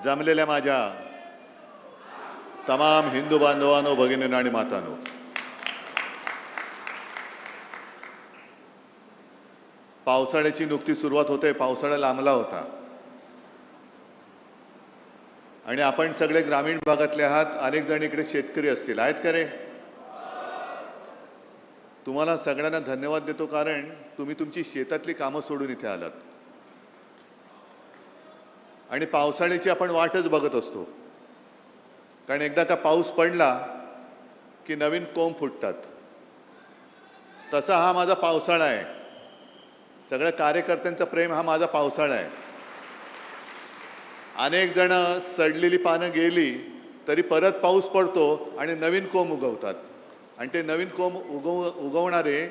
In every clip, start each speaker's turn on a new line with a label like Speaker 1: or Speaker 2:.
Speaker 1: जमलेल्या माझ्या तमाम हिंदू बांधवांनो, भगिनींनो आणि मातांनो, पावसाळ्याची नुकती सुरुवात होते. पावसाळा लांबला होता आणि आपण सगळे ग्रामीण भागातले आहात. अनेक जण इकडे शेतकरी असतील, आहेत का रे? तुम्हाला सगळ्यांना धन्यवाद देतो, कारण तुम्ही तुमची शेतातली कामं सोडून इथे आलात आणि पावसाळ्याची आपण वाटच बघत असतो. कारण एकदा का पाऊस पडला की नवीन कोंब फुटतात. तसा हा माझा पावसाळा आहे. सगळ्या कार्यकर्त्यांचा प्रेम हा माझा पावसाळा आहे. अनेक जण सडलेली पानं गेली तरी परत पाऊस पडतो आणि नवीन कोंब उगवतात. आणि ते नवीन कोंब उगवणारे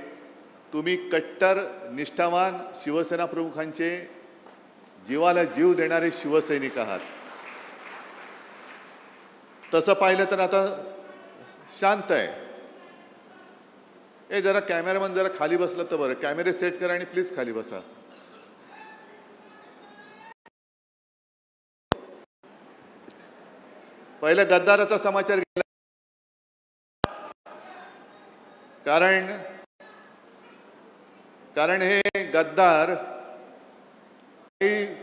Speaker 1: तुम्ही कट्टर निष्ठावान शिवसेना प्रमुखांचे जीवाला जीव देणारे शिवसैनिक आहात. तसं पाहिलं तर आता शांत आहे. जरा कॅमेरामन जरा खाली बसलं तर बरं. कॅमेरे सेट करा आणि प्लीज खाली बसा. पहिला गद्दाराचा समाचार गेला, कारण हे गद्दार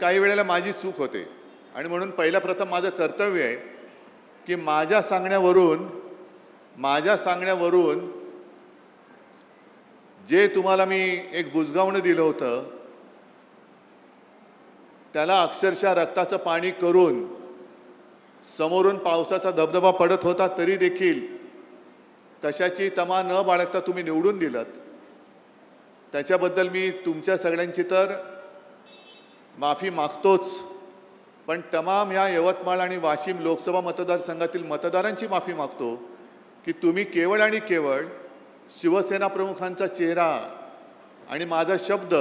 Speaker 1: काही वेळेला माझी चूक होते आणि म्हणून पहिला प्रथम माझं कर्तव्य आहे की माझ्या सांगण्यावरून जे तुम्हाला मी एक बुजगावणं दिलं होतं त्याला अक्षरशः रक्ताचं पाणी करून समोरून पावसाचा धबधबा पडत होता तरी देखील कशाची तमा न बाळगता तुम्ही निवडून दिलात. त्याच्याबद्दल मी तुमच्या सगळ्यांची तर माफी मागतोच, पण तमाम या यवतमाळ आणि वाशिम लोकसभा मतदारसंघातील मतदारांची माफी मागतो की तुम्ही केवळ आणि केवळ शिवसेना प्रमुखांचा चेहरा आणि माझा शब्द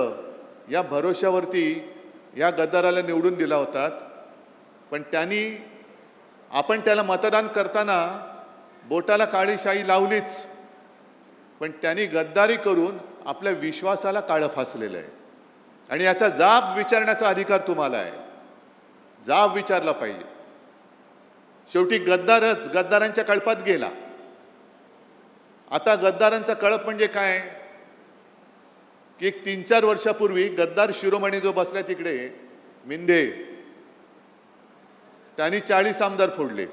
Speaker 1: या भरोश्यावरती या गद्दाराला निवडून दिला होतात. पण आपण त्याला मतदान करताना बोटाला काळी शाई लावलीच, पण त्यांनी गद्दारी करून आपल्या विश्वासाला काळं फासलेलं आहे आणि याचा जाब विचारण्याचा अधिकार तुम्हाला आहे. जाब विचारला पाहिजे. शेवटी गद्दारांच्या कळपात गेला. आता गद्दारांचा कळप म्हणजे काय की एक 3-4 वर्षापूर्वी गद्दार शिरोमणी जो बसला तिकडे मिंदे, त्यांनी 40 आमदार फोडले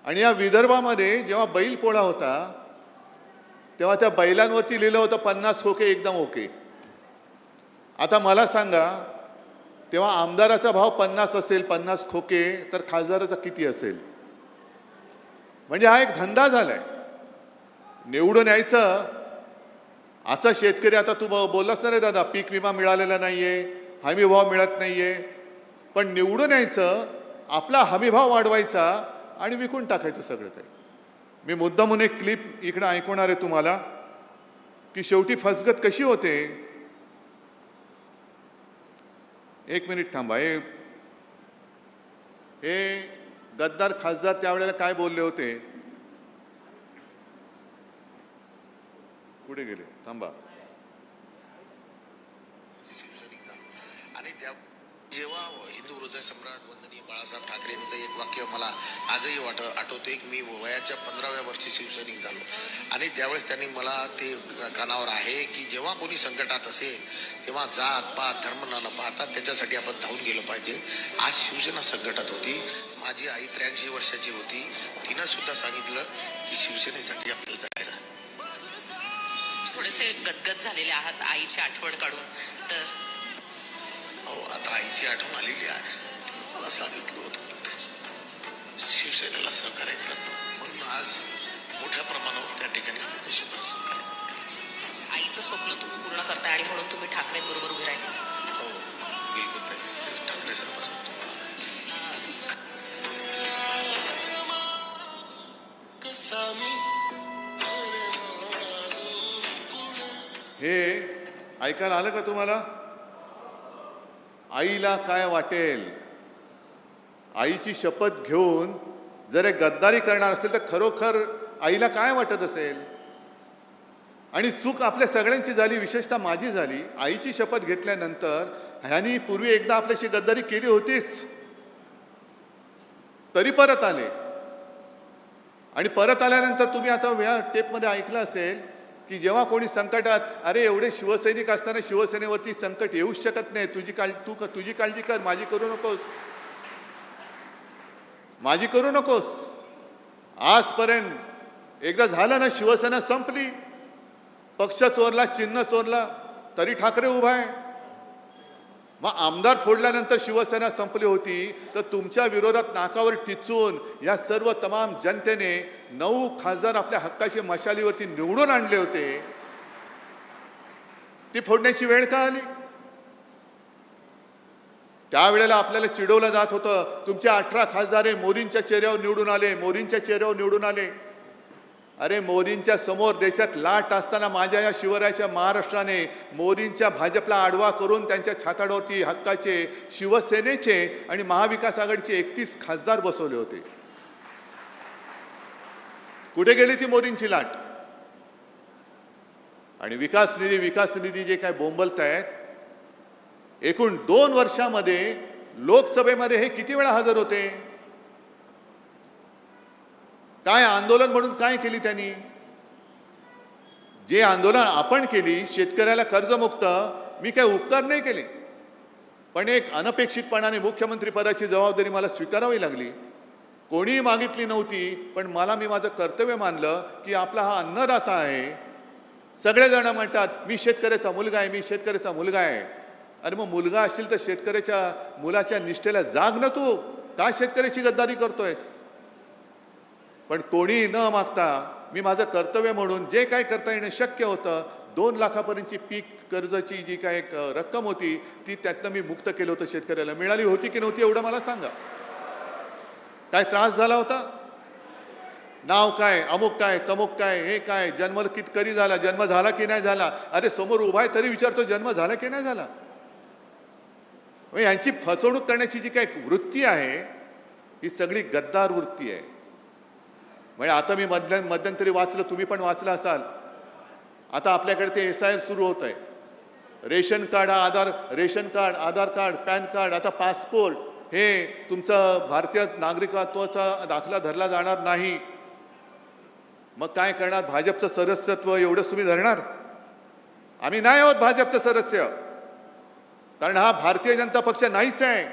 Speaker 1: आणि या विदर्भामध्ये जेव्हा बैल पोळा होता तेव्हा त्या बैलांवरती लिहिलं होतं 50 खोके एकदम ओके. आता मला सांगा, तेव्हा आमदाराचा भाव 50 असेल, 50 खोके, तर खासदाराचा किती असेल? म्हणजे हा एक धंदा झालाय. निवडून यायचं. असा शेतकरी, आता तू बोललास ना रे दादा, पीक विमा मिळालेला नाहीये, हमी भाव मिळत नाहीये, पण निवडून यायचं, आपला हमी भाव वाढवायचा आणि विकून टाकायचं सगळं काही. मी मुद्दामून एक क्लिप इकडे ऐकवणार आहे तुम्हाला की शेवटी फसगत कशी होते. एक मिनिट थांबा. हे गद्दार खासदार त्यावेळेला काय बोलले होते, कुठे गेले? थांबा.
Speaker 2: आणि त्या जेव्हा हिंदू हृदय सम्राट वंदनीय बाळासाहेब ठाकरेंचं एक वाक्य मला आजही आठवते की मी वयाच्या 15व्या वर्षी शिवसैनिक झालो आणि त्यावेळेस त्यांनी मला ते कानावर आहे की जेव्हा कोणी संकटात असेल तेव्हा जात पात धर्म न पाहता त्याच्यासाठी आपण धावून गेलं पाहिजे. आज शिवसेना संकटात होती. माझी आई 83 वर्षाची होती. तिनं सुद्धा सांगितलं की शिवसेनेसाठी आपल्याला जायचं.
Speaker 3: थोडेसे गदगद झालेले आहात आईची आठवण काढून. तर
Speaker 2: आता आईची आठवण आलेली आहे. मला सांगितलं होतं शिवसेनेला सहकार्य करत, म्हणून आज मोठ्या प्रमाणावर त्या ठिकाणी
Speaker 3: आईचं स्वप्न तुम्ही पूर्ण करताय आणि म्हणून तुम्ही ठाकरेंबरोबर उभे राहिले.
Speaker 2: हो, बिलकुल. ठाकरे साहेब
Speaker 1: हे ऐकायला आलं का तुम्हाला? आईला काय वाटेल? आईची शपथ घेऊन जर गद्दारी करणार असेल तर खरोखर आईला काय वाटत असेल? आणि चूक आपल्या सगळ्यांची झाली, विशेषतः माझी झाली. आईची शपथ घेतल्यानंतर ह्यांनी पूर्वी एकदा आपल्याशी गद्दारी केली होतीच. तरी परत आले. आणि परत आल्यानंतर तुम्ही आता या टेपमध्ये ऐकलं असेल की जेव्हा कोणी संकटात, अरे एवढे शिवसैनिक असताना शिवसेनेवरती संकट येऊच शकत नाही, तुझी काळजी कर, माझी करू नकोस, माझी करू नकोस. आजपर्यंत एकदा झालं ना, शिवसेना संपली, पक्ष चोरला, चिन्ह चोरला, तरी ठाकरे उभा आहे. मग आमदार फोडल्यानंतर शिवसेना संपली होती, तर तुमच्या विरोधात नाकावर टिचून या सर्व तमाम जनतेने 9 खासदार आपल्या हक्काची मशालीवरती निवडून आणले होते. ती फोडण्याची वेळ का आली? त्यावेळेला आपल्याला चिडवलं जात होतं, तुमचे 18 खासदार मोदींच्या चेहऱ्यावर निवडून आले, मोदींच्या चेहऱ्यावर निवडून आले. अरे मोदींच्या समोर देशात लाट असताना माझ्या या शिवरायाच्या महाराष्ट्राने मोदींच्या भाजपला आडवा करून त्यांच्या छाताडावरती हक्काचे शिवसेनेचे आणि महाविकास आघाडीचे 31 खासदार बसवले होते. कुठे गेली ती मोदींची लाट? आणि विकास निधी जे काय बोंबलतायत, एकूण 2 वर्षामध्ये लोकसभेमध्ये हे किती वेळा हजर होते? काय आंदोलन म्हणून काय केली त्यांनी? जे आंदोलन आपण केली, शेतकऱ्याला कर्जमुक्त, मी काय उपकार नाही केले, पण एक अनपेक्षितपणाने मुख्यमंत्री पदाची जबाबदारी मला स्वीकारावी लागली. कोणीही मागितली नव्हती, पण मी माझं कर्तव्य मानलं की आपला हा अन्नदाता आहे. सगळेजण म्हणतात मी शेतकऱ्याचा मुलगा आहे, मी शेतकऱ्याचा मुलगा आहे. अरे मग मुलगा असेल तर शेतकऱ्याच्या मुलाच्या निष्ठेला जाग ना तू, का शेतकऱ्याची गद्दारी करतोयस? पण कोणी न मागता मी माझं कर्तव्य म्हणून जे काय करता येणं शक्य होतं, 2 लाखापर्यंतची पीक कर्जाची जी काय एक रक्कम होती ती त्यातनं मी मुक्त केलं होतं. शेतकऱ्याला मिळाली होती की नव्हती एवढं मला सांगा. काय त्रास झाला होता? नाव काय, अमुक काय, तमुक काय, हे काय, जन्म कधी झाला, जन्म झाला की नाही झाला? अरे समोर उभा आहे तरी विचारतो जन्म झाला की नाही झाला? यांची फसवणूक करण्याची जी काय वृत्ती आहे ही सगळी गद्दार वृत्ती आहे. म्हणजे आता मी मध्यंतरी वाचलं, तुम्ही पण वाचलं असाल, आता आपल्याकडे ते SIR सुरू होत आहे. रेशन कार्ड, आधार कार्ड, पॅन कार्ड, आता पासपोर्ट, हे तुमचं भारतीय नागरिकत्वाचा दाखला धरला जाणार नाही. मग काय करणार? भाजपचं सदस्यत्व एवढंच तुम्ही धरणार? आम्ही नाही आहोत भाजपचं सदस्य, कारण हा भारतीय जनता पक्ष नाहीच आहे.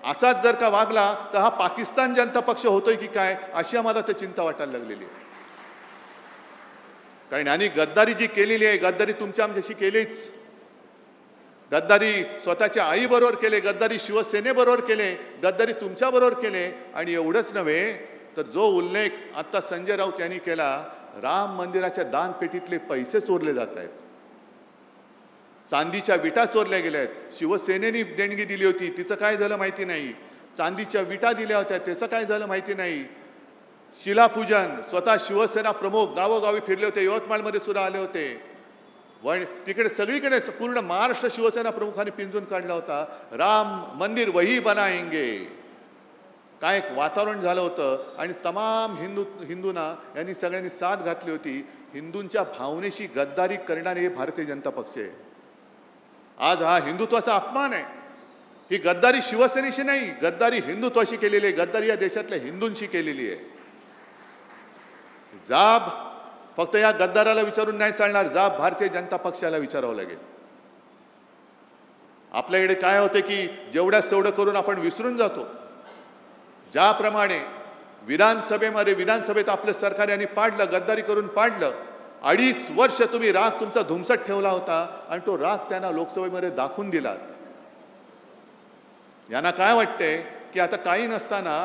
Speaker 1: असाच जर का वागला तर हा पाकिस्तान जनता पक्ष होतोय की काय, अशी आम्हाला तर चिंता वाटायला लागलेली आहे. कारण यांनी गद्दारी जी केलेली आहे, गद्दारी तुमच्या आमच्याशी केलीच. गद्दारी स्वतःच्या आई बरोबर केले, गद्दारी शिवसेनेबरोबर केले, गद्दारी तुमच्या बरोबर केले. आणि एवढंच नव्हे तर जो उल्लेख आता संजय राऊत यांनी केला, राम मंदिराच्या दानपेटीतले पैसे चोरले जात आहेत, चांदीच्या विटा चोरल्या गेल्या आहेत. शिवसेनेने देणगी दिली होती, तिचं काय झालं माहिती नाही. चांदीच्या विटा दिल्या होत्या, त्याचं काय झालं माहिती नाही. शिलापूजन, स्वतः शिवसेना प्रमुख गावोगावी फिरले होते, यवतमाळमध्ये सुद्धा आले होते. तिकडे सगळीकडे पूर्ण महाराष्ट्र शिवसेना प्रमुखांनी पिंजून काढला होता. राम मंदिर वही बनाएंगे, काय एक वातावरण झालं होतं. आणि तमाम हिंदूंना यांनी सगळ्यांनी साथ घातली होती. हिंदूंच्या भावनेशी गद्दारी करणारे हे भारतीय जनता पक्ष आहे. आज हा हिंदुत्वाचा अपमान आहे. ही गद्दारी शिवसेनेशी नाही, गद्दारी हिंदुत्वाशी केलेली आहे, गद्दारी या देशातल्या हिंदूंशी केलेली आहे. जाब फक्त या गद्दाराला विचारून नाही चालणार, जाब भारतीय जनता पक्षाला विचारावं लागेल. आपल्याकडे काय होते की जेवढ्याच तेवढं करून आपण विसरून जातो. ज्याप्रमाणे विधानसभेत आपलं सरकार यांनी पाडलं, गद्दारी करून पाडलं. 2.5 वर्ष तुम्ही राग तुमचा धुमसट ठेवला होता आणि तो राग त्यांना लोकसभेमध्ये दाखवून दिला. यांना काय वाटतंय की आता काही नसताना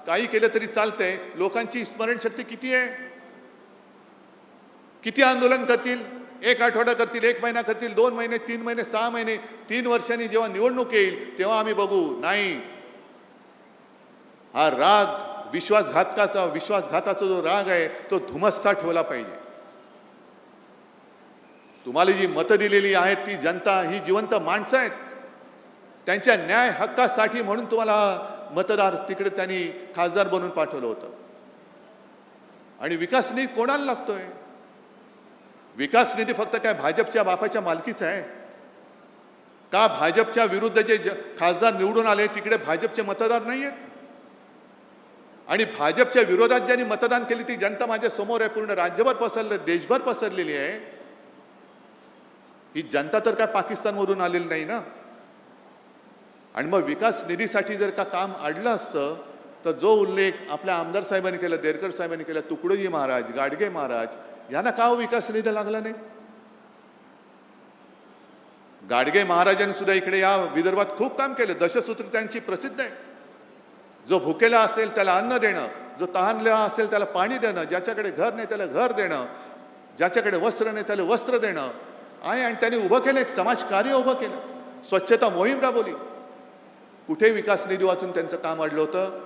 Speaker 1: काही केलं तरी चालतंय. लोकांची स्मरणशक्ती किती आहे? किती आंदोलन करतील? 1 आठवडा करतील, 1 महिना करतील, 2 महिने, 3 महिने, 6 महिने, 3 वर्षांनी जेव्हा निवडणूक येईल तेव्हा आम्ही बघू. नाही, हा राग विश्वासघाताचा जो राग आहे तो धुमसता ठेवला पाहिजे. तुम्हाला जी मतं दिलेली आहेत ती जनता, ही जिवंत माणसं आहेत. त्यांच्या न्याय हक्कासाठी म्हणून तुम्हाला मतदार तिकडे त्यांनी खासदार बनवून पाठवलं होतं. आणि विकास निधी कोणाला लागतोय? विकास निधी फक्त काय भाजपच्या बापाच्या मालकीचा आहे का? भाजपच्या विरुद्ध जे खासदार निवडून आले तिकडे भाजपचे मतदार नाही आहेत? आणि भाजपच्या विरोधात ज्यांनी मतदान केली ती जनता माझ्या समोर आहे, पूर्ण राज्यभर पसरले, देशभर पसरलेली आहे. ही जनता तर काय पाकिस्तानमधून आलेली नाही ना. आणि मग विकास निधीसाठी जर का काम अडलं असतं तर जो उल्लेख आपल्या आमदार साहेबांनी केला, देरकर साहेबांनी केला, तुकडोजी महाराज, गाडगे महाराज यांना का विकास निधी लागला नाही? गाडगे महाराजांनी सुद्धा इकडे या विदर्भात खूप काम केलं. दशसूत्र त्यांची प्रसिद्ध आहे. जो भुकेला असेल त्याला अन्न देणं, जो तहानलेला असेल त्याला पाणी देणं, ज्याच्याकडे घर नाही त्याला घर देणं, ज्याच्याकडे वस्त्र नाही त्याला वस्त्र देणं आहे. आणि त्यांनी उभं केलं, एक समाजकार्य उभं केलं, स्वच्छता मोहीम राबवली. कुठे विकास निधी वाचून त्यांचं काम अडलं होतं?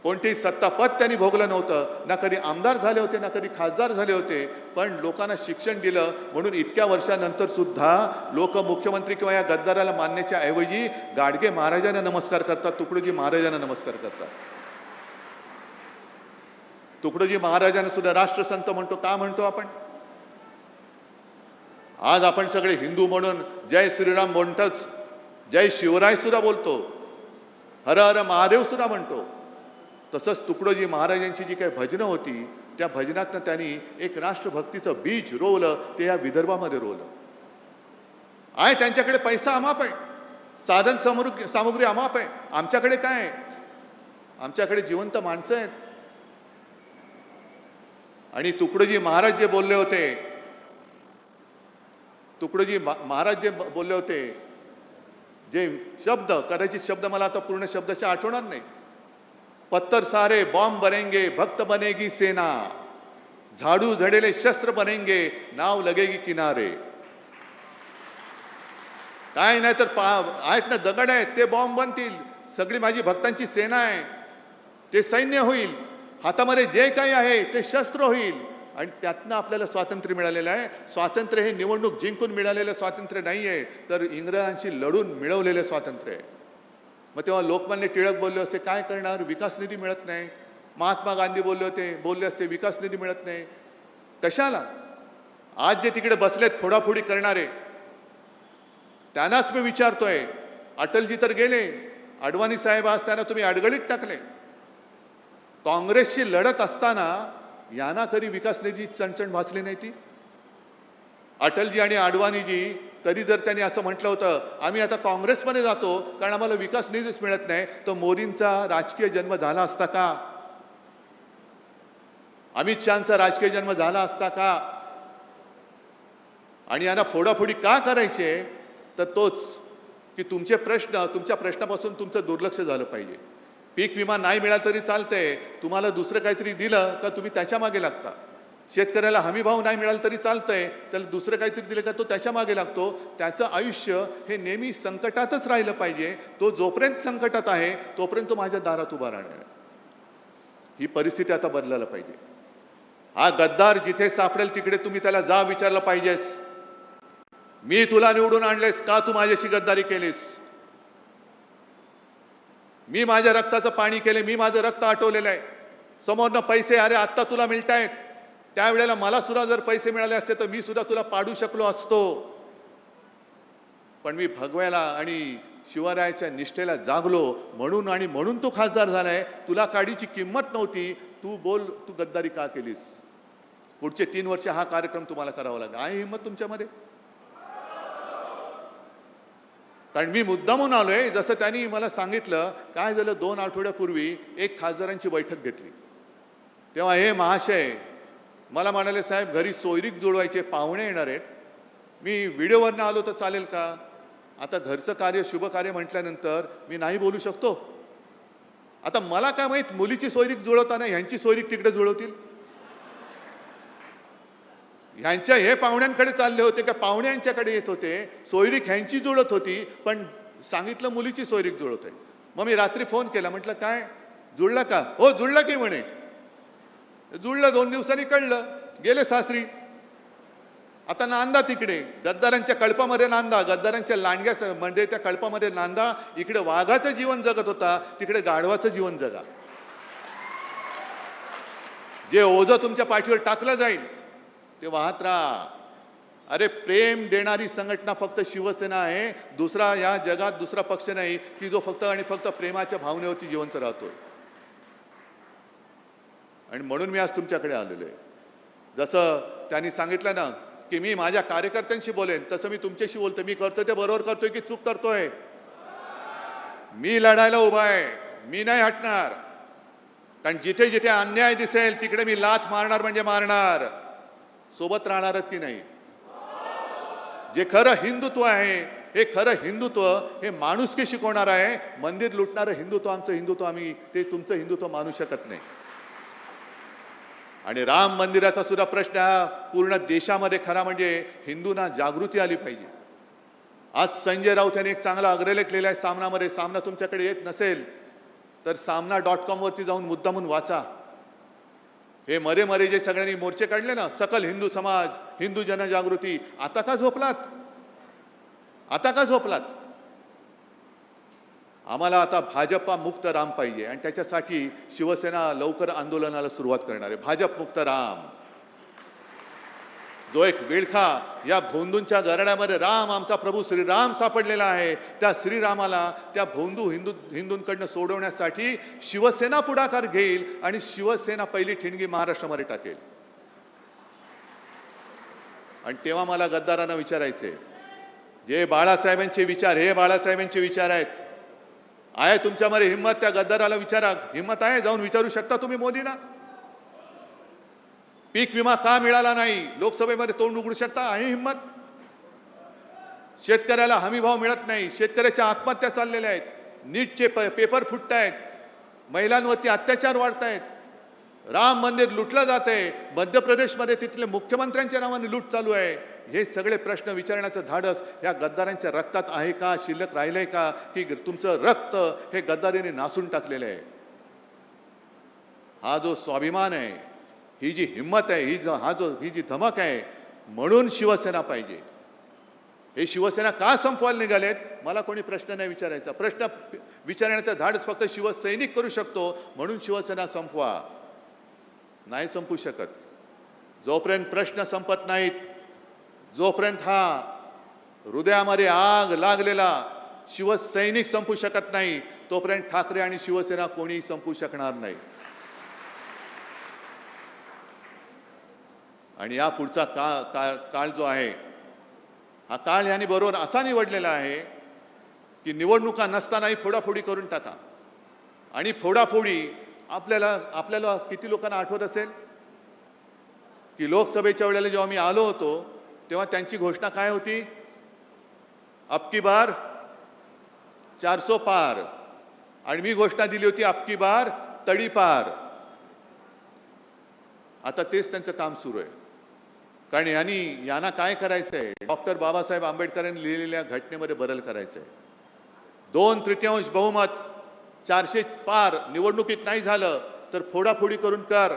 Speaker 1: कोणतेही सत्तापद त्यांनी भोगलं नव्हतं. ना कधी आमदार झाले होते, ना कधी खासदार झाले होते. पण लोकांना शिक्षण दिलं म्हणून इतक्या वर्षानंतर सुद्धा लोक मुख्यमंत्री किंवा या गद्दाराला मानण्याच्या ऐवजी गाडगे महाराजांना नमस्कार करतात, तुकडोजी महाराजांना नमस्कार करतात. तुकडोजी महाराजांना सुद्धा राष्ट्रसंत म्हणतो. का म्हणतो आपण? आज आपण सगळे हिंदू म्हणून जय श्रीराम म्हणतोच, जय शिवराय सुद्धा बोलतो, हर हर महादेव सुद्धा म्हणतो. तसंच तुकडोजी महाराजांची जी काही भजनं होती त्या भजनातनं त्यांनी एक राष्ट्रभक्तीचं बीज रोवलं, ते या विदर्भामध्ये रोवलं आहे. त्यांच्याकडे पैसा अमाप आहे, साधन सामुग्री अमाप आहे. आमच्याकडे काय आहे? आमच्याकडे जिवंत माणसं आहेत. आणि तुकडोजी महाराज जे बोलले होते, तुकडोजी महाराज जे बोलले होते, जे शब्द, कदाचित शब्द मला आता पूर्ण शब्दाच्या आठवणार नाही, पत्थर सारे बॉम्ब बनेंगे, भक्त बनेगी सेना, झाडू झडेले शस्त्र बनेंगे, नाव लगेगी किनारे. काय नाही तर आहेत ना, दगड आहेत ते बॉम्ब बनतील, सगळी माझी भक्तांची सेना आहे, ते सैन्य होईल, हातामध्ये जे काही आहे ते शस्त्र होईल. आणि त्यातनं आपल्याला स्वातंत्र्य मिळालेलं आहे. स्वातंत्र्य हे निवडणूक जिंकून मिळालेलं स्वातंत्र्य नाही आहे, तर इंग्रजांशी लढून मिळवलेलं स्वातंत्र्य आहे. मग तेव्हा लोकमान्य टिळक बोलले असते, काय करणार, विकास निधी मिळत नाही. महात्मा गांधी बोलले असते, विकास निधी मिळत नाही. कशाला? आज जे तिकडे बसलेत फोडाफोडी करणारे, त्यांनाच मी विचारतोय. अटलजी तर गेले, अडवाणी साहेब आज त्यांना तुम्ही अडगळीत टाकले. काँग्रेसशी लढत असताना यांना कधी विकास निधी चणचण भासली नाही ती? अटलजी आणि अडवाणीजी कधी जर त्यांनी असं म्हटलं होतं, आम्ही आता काँग्रेसमध्ये जातो कारण आम्हाला विकास निधीच मिळत नाही, तर मोदींचा राजकीय जन्म झाला असता का? अमित शहाचा राजकीय जन्म झाला असता का? आणि यांना फोडाफोडी का करायचे? तर तोच की तुमच्या प्रश्नापासून तुमचं दुर्लक्ष झालं पाहिजे. पीक विमा नाही मिळाला तरी चालतंय, तुम्हाला दुसरं काहीतरी दिलं का तुम्ही त्याच्या मागे लागता. शेतकऱ्याला हमी भाव नाही मिळाला तरी चालतंय, त्याला दुसरं काहीतरी दिलं का तो त्याच्या मागे लागतो. त्याचं आयुष्य हे नेहमी संकटातच राहिलं पाहिजे. तो जोपर्यंत संकटात आहे तोपर्यंत तो माझ्या दारात उभा राहणार. ही परिस्थिती आता बदलायला पाहिजे. हा गद्दार जिथे सापडेल तिकडे तुम्ही त्याला जा विचारलं पाहिजेस, मी तुला निवडून आणलेस का, तू माझ्याशी गद्दारी केलीस? मी माझ्या रक्ताचं पाणी केले, मी माझं रक्त आटवलेलं आहे. समोरनं पैसे, अरे आत्ता तुला मिळतायत, त्यावेळेला मला सुद्धा जर पैसे मिळाले असते तर मी सुद्धा तुला पाडू शकलो असतो. पण मी भगव्याला आणि शिवरायाच्या निष्ठेला जागलो म्हणून, आणि म्हणून तू खासदार झालाय. तुला काडीची किंमत नव्हती, तू बोल तू गद्दारी का केलीस? पुढचे 3 वर्ष हा कार्यक्रम तुम्हाला करावा लागेल. आहे हिंमत तुमच्यामध्ये? कारण मी मुद्दामून आलोय. जसं त्यांनी मला सांगितलं, काय झालं 2 आठवड्यापूर्वी एक खासदारांची बैठक घेतली, तेव्हा हे महाशय मला म्हणाले, साहेब घरी सोयरीक जुळवायचे, पाहुणे येणार आहेत, मी व्हिडिओवरनं आलो तर चालेल का? आता घरचं कार्य, शुभ कार्य म्हटल्यानंतर मी नाही बोलू शकतो. आता मला काय माहित, मुलीची सोयरीक जुळवताना ह्यांची सोयरीक तिकडे जुळवतील. ह्यांच्या हे पाहुण्यांकडे चालले होते का पाहुणे यांच्याकडे येत होते? सोयरीक ह्यांची जुळत होती, पण सांगितलं मुलीची सोयरीक जुळवतोय. मग मी रात्री फोन केला, म्हटलं काय जुळलं का? हो जुळलं की म्हणे. जुळलं, 2 दिवसांनी कळलं, गेले सासरी. आता नांदा तिकडे गद्दारांच्या कळपामध्ये नांदा, गद्दारांच्या लांडग्या म्हणजे त्या कळपामध्ये नांदा. इकडे वाघाचं जीवन जगत होता, तिकडे गाढवाचं जीवन जगा. जे ओझं तुमच्या पाठीवर टाकलं जाईल ते वाहत राहा. अरे प्रेम देणारी संघटना फक्त शिवसेना आहे. दुसरा या जगात दुसरा पक्ष नाही की जो फक्त आणि फक्त प्रेमाच्या भावनेवरती जिवंत राहतोय. आणि म्हणून मी आज तुमच्याकडे आलेलो आहे. जसं त्यांनी सांगितलं ना की मी माझ्या कार्यकर्त्यांशी बोलेन, तसं मी तुमच्याशी बोलतोय. मी करतोय ते बरोबर करतोय की चूक करतोय? मी लढायला उभा आहे, मी नाही हटणार. कारण जिथे जिथे अन्याय दिसेल तिकडे मी लाथ मारणार म्हणजे मारणार. सोबत राहणारच की नाही? जे खरं हिंदुत्व आहे, हे खरं हिंदुत्व हे माणुसकी शिकवणार आहे. मंदिर लुटणारं हिंदुत्व आमचं हिंदुत्व आम्ही ते तुमचं हिंदुत्व मानू शकत नाही. आणि राम मंदिराचा सुद्धा प्रश्न हा पूर्ण देशामध्ये खरा म्हणजे हिंदूंना जागृती आली पाहिजे. आज संजय राऊत यांनी एक चांगला अग्रलेख लिहिला आहे सामनामध्ये. सामना तुमच्याकडे येत नसेल तर सामना.com वरती जाऊन मुद्दामून वाचा. हे मरे मरे जे सगळ्यांनी मोर्चे काढले ना, सकल हिंदू समाज, हिंदू जनजागृती, आता का झोपलात? आता का झोपलात? आम्हाला आता भाजपा मुक्त राम पाहिजे आणि त्याच्यासाठी शिवसेना लवकर आंदोलनाला सुरुवात करणार आहे. भाजप मुक्त राम, जो एक विळखा या भोंदूंच्या घराण्यामध्ये राम आमचा प्रभू श्रीराम सापडलेला आहे, त्या श्रीरामाला त्या हिंदूंकडनं सोडवण्यासाठी शिवसेना पुढाकार घेईल आणि शिवसेना पहिली ठिणगी महाराष्ट्रामध्ये टाकेल. आणि तेव्हा मला गद्दारांना विचारायचे, जे बाळासाहेबांचे विचार हे बाळासाहेबांचे विचार आहेत, आहे तुमच्यामध्ये हिंमत? त्या गद्दाराला विचारा, हिंमत आहे? जाऊन विचारू शकता तुम्ही मोदींना. पीक विमा का मिळाला नाही लोकसभेमध्ये तोंड उघडू शकता? आहे हिंमत? शेतकऱ्याला हमी भाव मिळत नाही, शेतकऱ्याच्या आत्महत्या चाललेल्या आहेत, नीटचे पेपर फुटतायत, महिलांवरती अत्याचार वाढतायत, राम मंदिर लुटलं जात आहे, मध्य प्रदेशमध्ये तिथले मुख्यमंत्र्यांच्या नावाने लूट चालू आहे. हे सगळे प्रश्न विचारण्याचं धाडस या गद्दारांच्या रक्तात आहे का, शिल्लक राहिलंय का, की तुमचं रक्त हे गद्दारीने नासून टाकलेलं आहे? हा जो स्वाभिमान आहे, ही जी हिंमत आहे, ही जी धमक आहे, म्हणून शिवसेना पाहिजे. हे शिवसेना का संपवायला निघालेत? मला कोणी प्रश्न नाही विचारायचा. प्रश्न विचारण्याचं धाडस फक्त शिवसैनिक करू शकतो, म्हणून शिवसेना संपवा. नाही संपू शकत. जोपर्यंत प्रश्न संपत नाहीत, जोपर्यंत हा हृदयामध्ये आग लागलेला शिवसैनिक संपू शकत नाही, तोपर्यंत ठाकरे आणि शिवसेना कोणी संपू शकणार नाही. आणि या पुढचा काळ जो आहे, हा काळ यांनी बरोबर असा निवडलेला आहे की निवडणुका नसतानाही फोडाफोडी करून टाका. आणि फोडाफोडी आपल्याला किती लोकांना आठवत असेल की लोकसभेच्या वेळेला जेव्हा मी आलो होतो तेव्हा त्यांची घोषणा काय होती? अबकी बार 400 पार. आणि मी घोषणा दिली होती अबकी बार तडीपार. आता तेच त्यांचं काम सुरू आहे. कारण यांना काय करायचंय? डॉक्टर बाबासाहेब आंबेडकरांनी लिहिलेल्या घटनेमध्ये बदल करायचंय. 2/3 बहुमत 400 पार निवडणुकीत नाही झालं तर फोडाफोडी करून कर.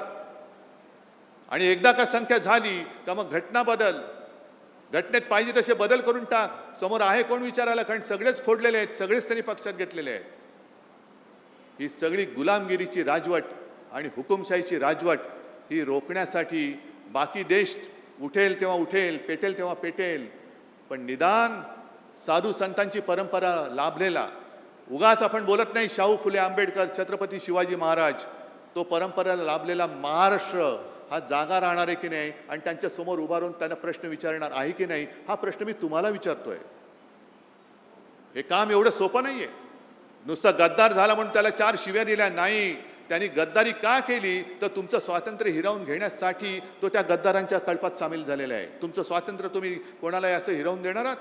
Speaker 1: आणि एकदा का संख्या झाली का मग घटना बदल, घटनेत पाहिजे तसे बदल करून टाक. समोर आहे कोण विचारायला? कारण सगळेच फोडलेले आहेत, सगळेच त्यांनी पक्षात घेतलेले आहेत. ही सगळी गुलामगिरीची राजवट आणि हुकुमशाहीची राजवट ही रोखण्यासाठी बाकी देश उठेल तेव्हा उठेल, पेटेल तेव्हा पेटेल, पण निदान साधू संतांची परंपरा लाभलेला, उगाच आपण बोलत नाही शाहू फुले आंबेडकर, छत्रपती शिवाजी महाराज, तो परंपरेला लाभलेला महाराष्ट्र हा जागा राहणार आहे की नाही आणि त्यांच्या समोर उभा राहून त्यांना प्रश्न विचारणार आहे की नाही, हा प्रश्न मी तुम्हाला विचारतोय. हे काम एवढं सोपं नाहीये. नुसतं गद्दार झाला म्हणून त्याला 4 शिव्या दिल्या नाही. त्यांनी गद्दारी का केली तर तुमचं स्वातंत्र्य हिरावून घेण्यासाठी तो त्या गद्दारांच्या कळपात सामील झालेला आहे. तुमचं स्वातंत्र्य तुम्ही कोणाला असं हिरावून देणार आहात?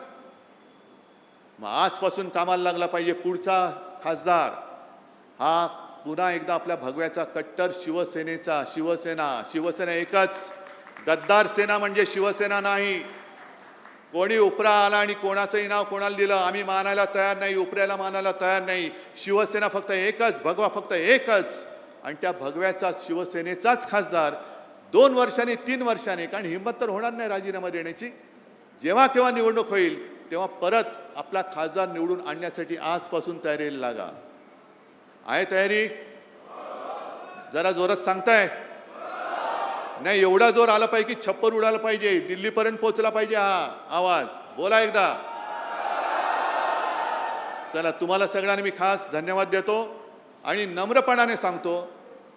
Speaker 1: मग आजपासून कामाला लागला पाहिजे. पुढचा खासदार हा पुन्हा एकदा आपल्या भगव्याचा कट्टर शिवसेना एकच. गद्दार सेना म्हणजे शिवसेना नाही. कोणी उपरा आला आणि कोणाचंही नाव कोणाला दिलं आम्ही मानायला तयार नाही, उपऱ्याला मानायला तयार नाही. शिवसेना फक्त एकच, भगवा फक्त एकच. आणि त्या भगव्याचा शिवसेनेचाच खासदार 2 वर्षांनी 3 वर्षांनी, कारण हिंमत तर होणार नाही राजीनामा देण्याची, जेव्हा केव्हा निवडणूक होईल तेव्हा परत आपला खासदार निवडून आणण्यासाठी आजपासून तयारीला लागा. आहे तयारी? जरा जोरात सांगताय? नाही, एवढा जोर आला पाहिजे की छप्पर उडाला पाहिजे, दिल्लीपर्यंत पोहोचला पाहिजे हा आवाज. बोला एकदा. चला, तुम्हाला सगळ्यांना मी खास धन्यवाद देतो आणि नम्रपणाने सांगतो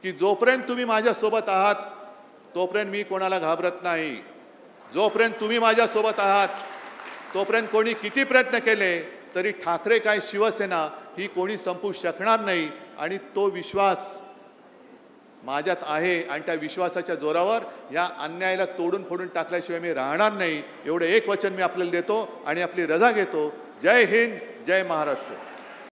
Speaker 1: की जोपर्यंत तुम्ही माझ्यासोबत आहात तोपर्यंत मी कोणाला घाबरत नाही. जोपर्यंत तुम्ही माझ्यासोबत आहात तोपर्यंत कोणी किती प्रयत्न केले तरी ठाकरे काय शिवसेना ही कोणी संपू शकणार नाही. आणि तो विश्वास माझ्यात आहे आणि त्या विश्वासाच्या जोरावर या अन्यायाला तोडून फोडून टाकल्याशिवाय मी राहणार नाही. एवढं एक वचन मी आपल्याला देतो आणि आपली रजा घेतो. जय हिंद, जय महाराष्ट्र.